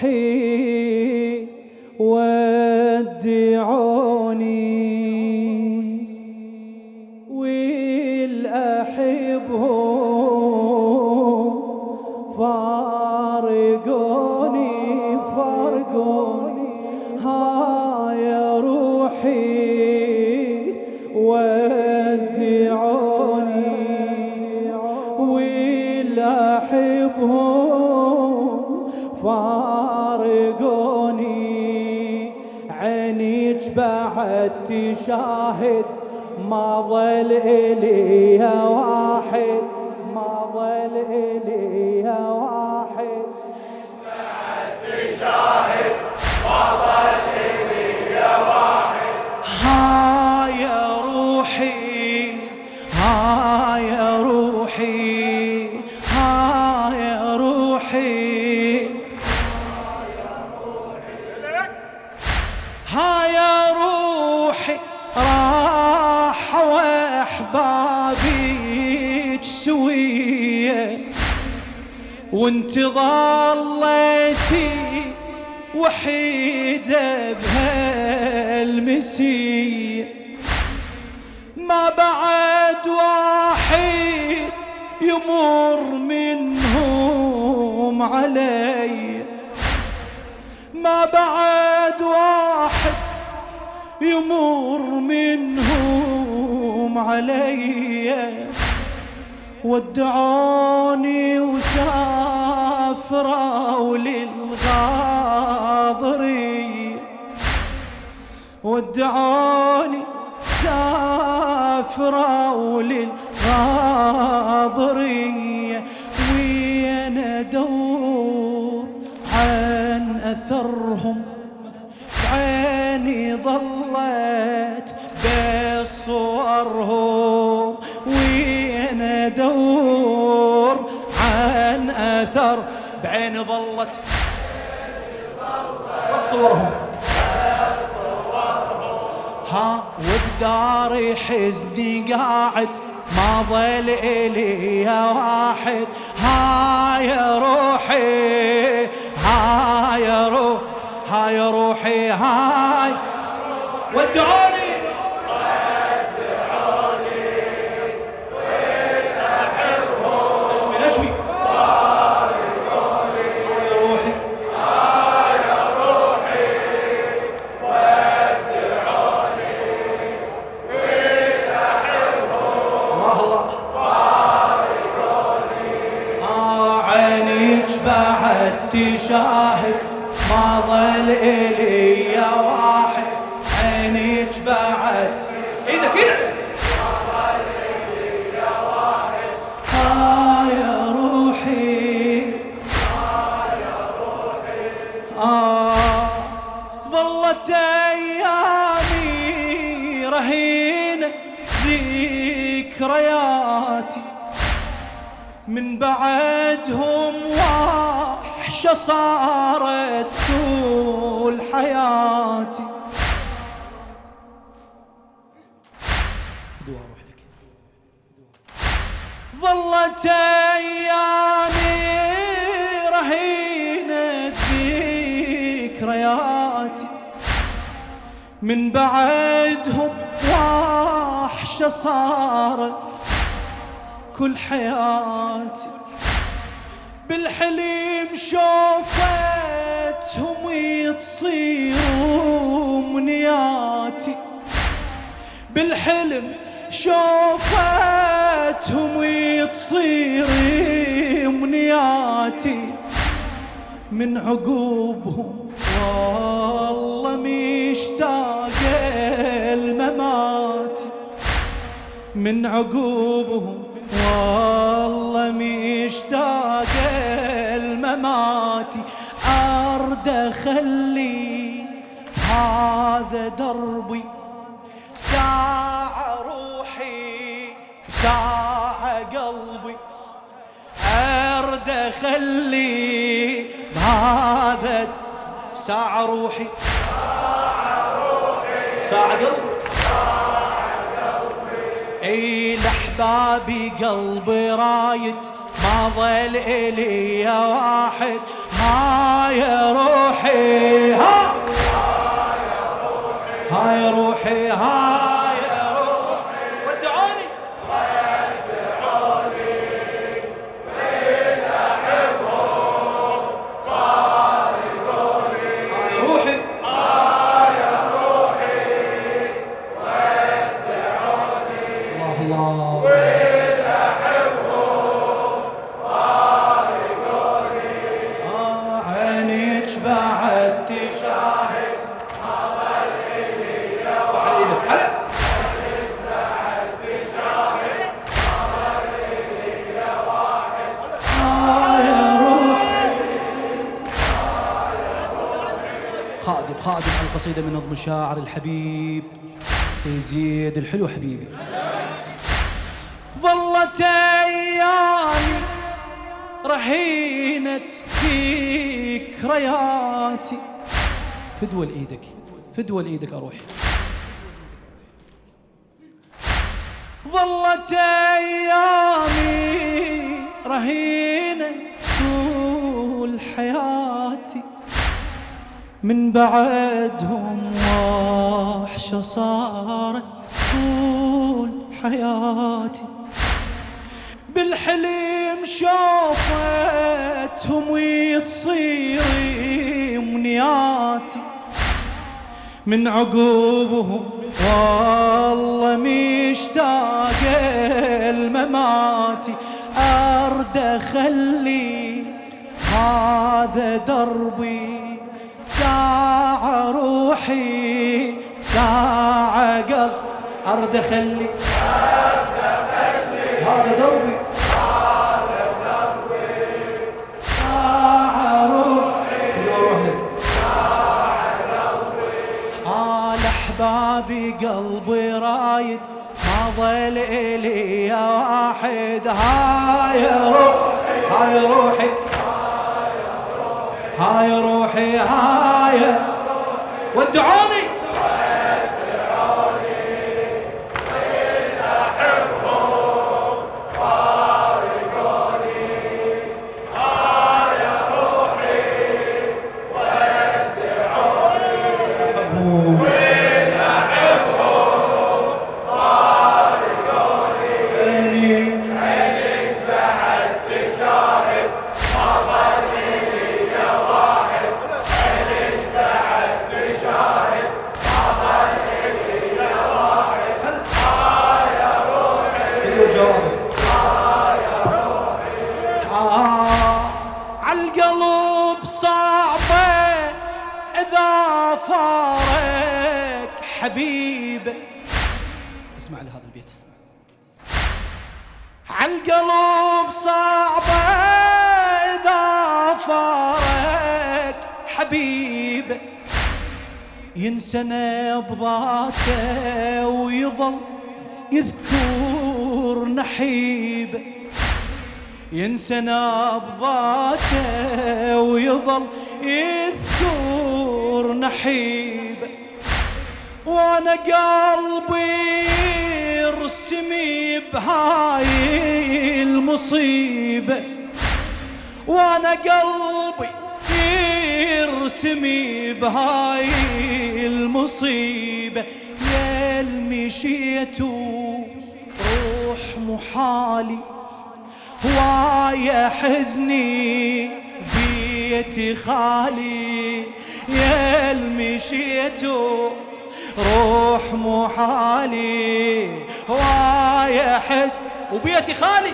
روحي ودعوني والأحبهم فارقوني هاي روحي ودعوني والأحبهم فارقوني عينيك بعد تشاهد ما ظل إلي واحد ما ظل إلي واحد بعد تشاهد ما ظل إلي واحد هاي روحي هاي روحي هاي روحي هاي روحي راح واحبابيك سوية وانت ظليتي وحيدة بهالمسية ما بعد واحد يمر منهم علي ما بعد واحد يمر منهم علي ودعوني وسافروا للغاضرية ودعوني سافروا للغاضرية وين ادور عن اثرهم عيني ظلت بصورهم وين ادور عن اثر بعيني ظلت بصورهم ها وبداري حزني قاعد ما ظل إلي واحد هاي روحي هاي روحي هاي روحي هاي ودعوني والأحبهم نشمي روحي هاي روحي ودعوني والأحبهم الله فارقوني عينيك بعد تشاهد ما ظل إلي واحد عينيك بعد ايدك ايدك ما ظل إلي واحد هاي روحي ظلت ايامي رهينة ذكرياتي من بعدهم وحشة صارت طول حياتي ظلت ايامي رهينة ذكرياتي من بعدهم وحشة صارت كل حياتي بالحلم شوفتهم يتصيروا منياتي بالحلم شوفتهم يتصير منياتي من عقوبهم والله مشتاق الممات من عقوبهم والله مشتاق الممات أرد أخلي هذا دربي ساعة روحي ساعة قلبي أرد أخلي بهذا ساعة روحي ساعة قلبي اي لأحبابي قلبي رايد ما ظل إلي واحد هاي روحي تشاهد ما ظل إلي فعل إيدك هلا خادم القصيدة من نظم الشاعر الحبيب سيد زيد الحلو حبيبي. ظلت أيامي رهينة ذكرياتي فدوى لإيدك أروح. ظلت أيامي رهينة طول حياتي من بعدهم وحشة صارت طول حياتي. بالحلم شوفتهم ويتصير امنياتي من عقوبهم والله مشتاق المماتي. أرد أخلي هذا دربي ساعة روحي ساعة قلب. أرد أخلي هذا دربي ساعة روحي حال أحبابي قلبي رايد ما ظل إلي واحد. هاي روحي هاي روحي هاي ودعوني عالقلب صعبة إذا فارق حبيبه. اسمع لهذا البيت. عالقلب صعبة إذا فارق حبيبه ينسى بذاته ويظل يذكر نحيبه. ينسى بذاته ويظل يذكر نحيبه. وانا قلبي يرسمي بهاي المصيبة. وانا قلبي يرسمي بهاي المصيبة. يا المشيت روح محالي هواية حزني بيتي خالي. يا المشيت روح محالي هواية حزن وبيتي خالي.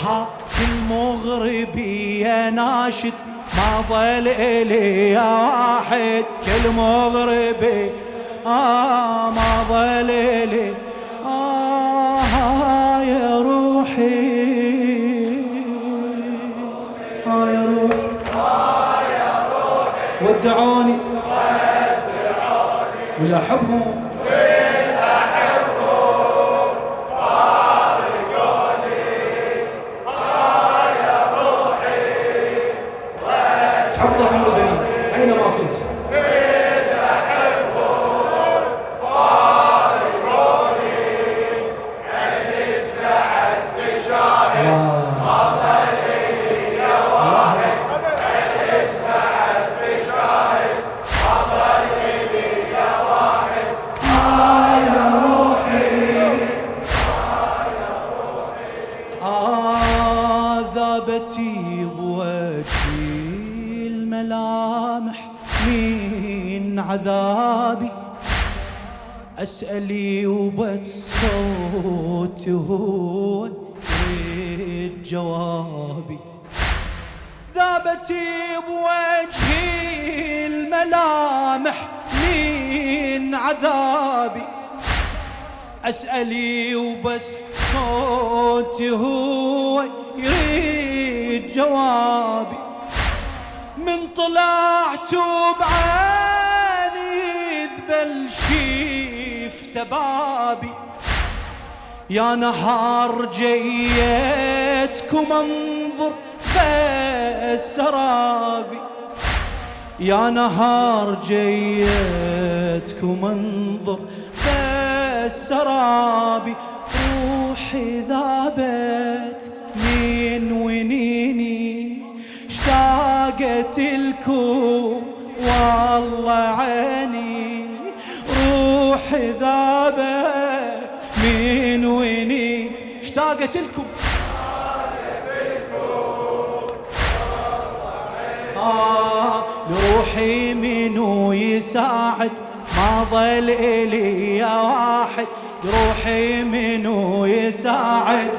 حق المغربية ناشد ما ظل إلي واحد. كل مغربي ما ظل إلي يا روحي يا روحي ودعوني ولا أحبهم تحفظك من البنين أينما كنت. ذابتي بوجهي الملامح من عذابي. أسألي وبس صوتي هو جوابي. ذابت بوجهي الملامح من عذابي، أسألي وبس صوتي هو يريد جوابي. من طلعت بعيني ذبل شيفت بابي، يا نهار جيتكم انظر بس سرابي، يا نهار جيتكم انظر بس سرابي. روحي ذابت من ونيني اشتاقت لكم والله عيني، روحي ذابت من ويني اشتاقت لكم لروحي منو يساعد ما ظل إلي يا واحد، لروحي منو يساعد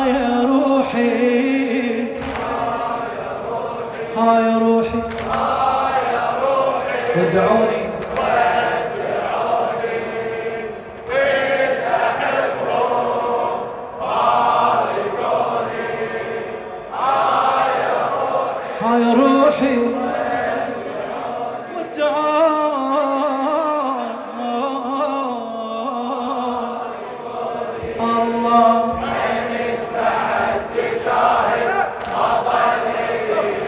يا روحي يا روحي ودعوني يا روحي والدعاء الله عيني بعد شاهد ما ظل لي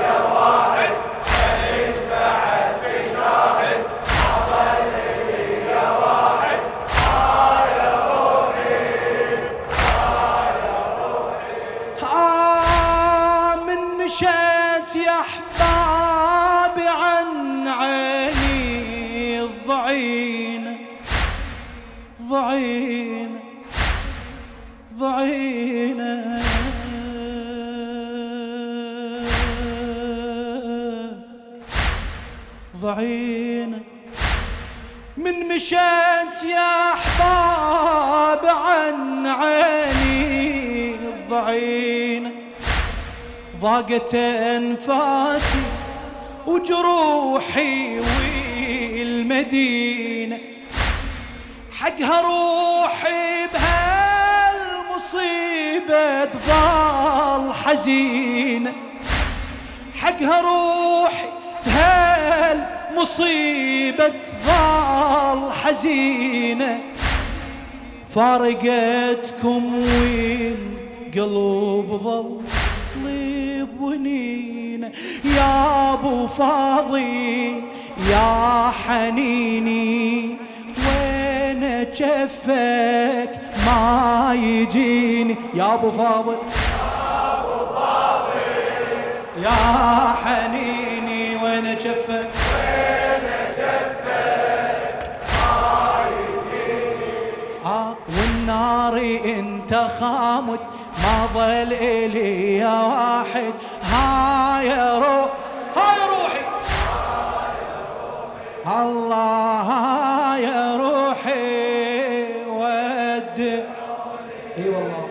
يا واحد، عيني بعد شاهد ما ظل لي يا واحد. يا روحي يا روحي من مشيت يا أحبابي عن عيني الضعينة ضعينة ضعينة، ضعينة من مشيت يا أحباب عن عيني الضعينة، ضاقت أنفاسي وجروحي والمدينة، حقها روحي بهالمصيبة تظل حزينة، حقها روحي بهالمصيبة تظل حزينة. فارقتكم والقلب ظل بونينا يا ابو فاضل يا حنيني، وين جفك ما يجيني يا ابو فاضل يا حنيني، وين جفك ما يجيني. والنار انت خامت ما ظل إلي يا واحد. يا روحي الله يا روحي ودي اي والله